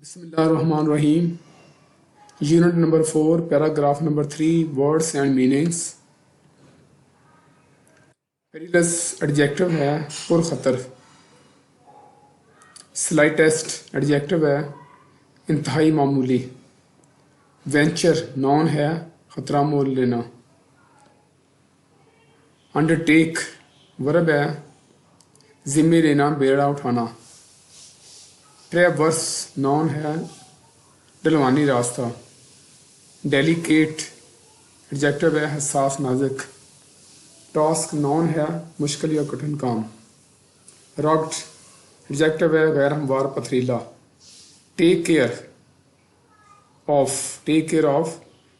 بسم اللہ الرحمن الرحیم. Unit number 4 paragraph number 3 words and meanings. Perilous adjective ہے پر خطر. سلائٹسٹ ایڈجیکٹو ہے انتہائی معمولی. وینچر نون ہے خطرہ مول لینا. انڈرٹیک ورب ہے ذمہ لینا بیڑا اٹھانا. ٹریورس نون ہے ڈلوانی راستہ. ڈیلیکیٹ ایڈجیکٹو ہے حساس نازک. ٹاسک نون ہے مشکل یا کٹھن کام. رگڈ ایڈجیکٹو ہے غیر ہموار پتھریلا. ٹیک کیئر آف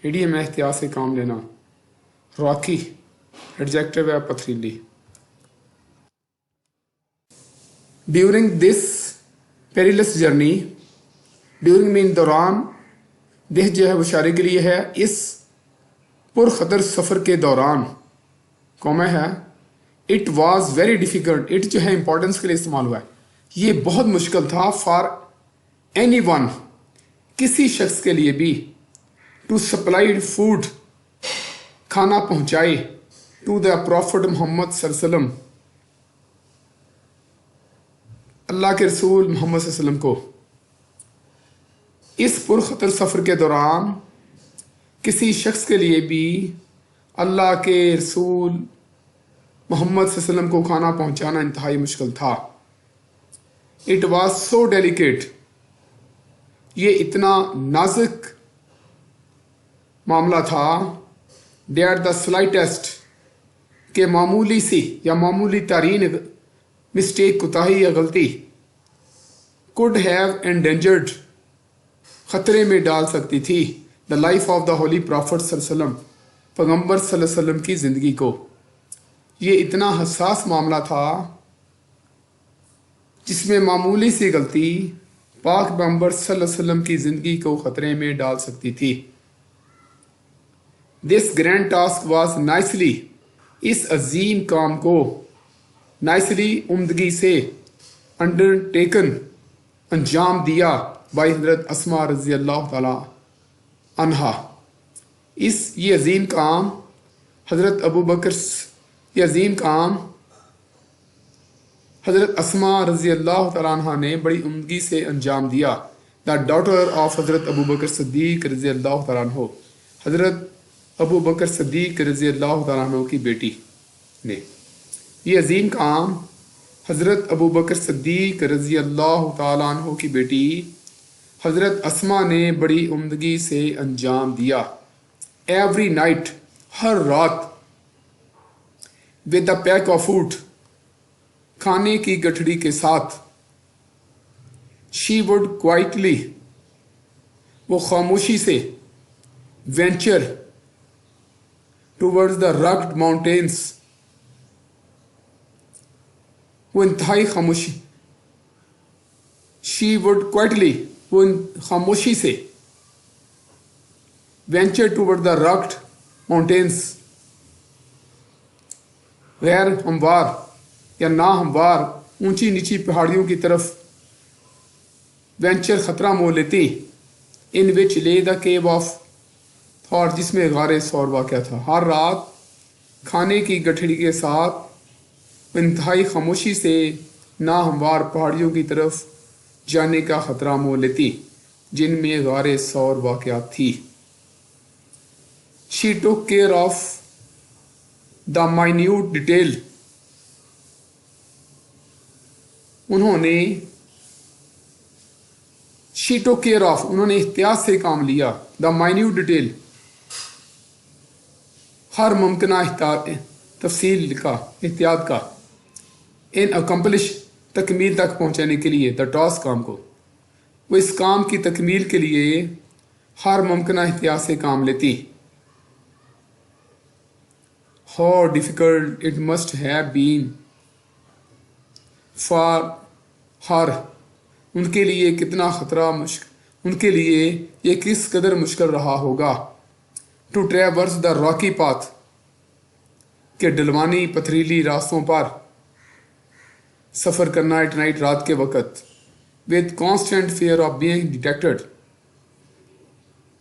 ایڈیم ہے احتیاط سے کام لینا. راکی ایڈجیکٹو ہے پتھریلی. During this perilous journey. During مین دوران. دس جو ہے وہ اشارے کے لیے ہے. اس پرخطر سفر کے دوران کوما ہے. It was very difficult. It جو ہے امپورٹنس کے لیے استعمال ہوا ہے. یہ بہت مشکل تھا. فار اینی ون کسی شخص کے لیے بھی. ٹو سپلائی فوڈ کھانا پہنچائے. ٹو دا پروفٹ محمد صلی اللہ علیہ وسلم اللہ کے رسول محمد صلی اللہ علیہ وسلم کو. اس پرخطر سفر کے دوران کسی شخص کے لیے بھی اللہ کے رسول محمد صلی اللہ علیہ وسلم کو کھانا پہنچانا انتہائی مشکل تھا. It was so delicate. یہ اتنا نازک معاملہ تھا. دیٹ دا سلائٹسٹ کہ معمولی سی یا معمولی ترین مسٹیک کوتاہی یا غلطی could have endangered خطرے میں ڈال سکتی تھی the life of the holy prophet صلی اللہ علیہ وسلم پیغمبر صلی اللہ علیہ وسلم کی زندگی کو. یہ اتنا حساس معاملہ تھا جس میں معمولی سی غلطی پاک پیغمبر صلی اللہ علیہ وسلم کی زندگی کو خطرے میں ڈال سکتی تھی. This grand task was nicely اس عظیم کام کو نائسلی عمدگی سے انڈرٹیکن انجام دیا بائی حضرت اسما رضی اللہ تعالی عنہا. یہ عظیم کام حضرت حضرت اسما رضی اللہ تعالی عنہا نے بڑی عمدگی سے انجام دیا. دا ڈاٹر آف حضرت ابو بکر صدیق رضی اللہ تعالیٰ عنہ. حضرت ابو بکر صدیق رضی اللہ تعالیٰ عنہ کی بیٹی نے. یہ عظیم کام حضرت ابو بکر صدیق رضی اللہ تعالیٰ عنہ کی بیٹی حضرت اسما نے بڑی عمدگی سے انجام دیا. ایوری نائٹ ہر رات. With the peak of food کھانے کی گٹھڑی کے ساتھ. شی وڈ کوائٹلی وہ خاموشی سے. وینچر ٹوورڈز دا رگڈ ماؤنٹینس وہ انتہائی خاموشی. شی وڈ کوائٹلی وہ خاموشی سے. وینچر ٹوورڈ دا رگڈ ماؤنٹینس غیر ہموار یا نا ہموار اونچی نیچی پہاڑیوں کی طرف. وینچر خطرہ مول لیتی. ان وچ لے دا کیو آف تھاٹ جس میں غار ثور واقع تھا. ہر رات کھانے کی گٹھڑی کے ساتھ انتہائی خاموشی سے نا ہموار پہاڑیوں کی طرف جانے کا خطرہ مول لیتی جن میں غار ثور واقعات تھی. شی ٹوک care of the minute detail انہوں نے شی ٹوک کیئر آف انہوں نے احتیاط سے کام لیا. دا مائنیوٹ ڈیٹیل ہر ممکنہ تفصیل کا احتیاط کا. ان اکمپلش تکمیل تک پہنچانے کے لیے. دا ٹاسک کام کو وہ اس کام کی تکمیل کے لیے ہر ممکنہ احتیاط سے کام لیتی. How difficult it must have been for her ان کے لیے کتنا خطرہ ان کے لیے یہ کس قدر مشکل رہا ہوگا. To traverse the rocky path کہ ڈلوانی پتھریلی راستوں پر سفر کرنا. ایٹ نائٹ رات کے وقت. with constant fear of being detected.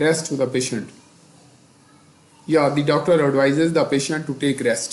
rest to the patient. Yeah, the doctor advises the patient to take rest.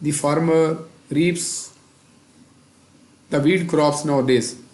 The farmer reaps the wheat crops nowadays,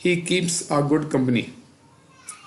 He keeps a good company.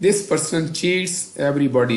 This person cheats everybody.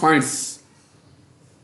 finds।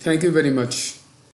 Thank you very much.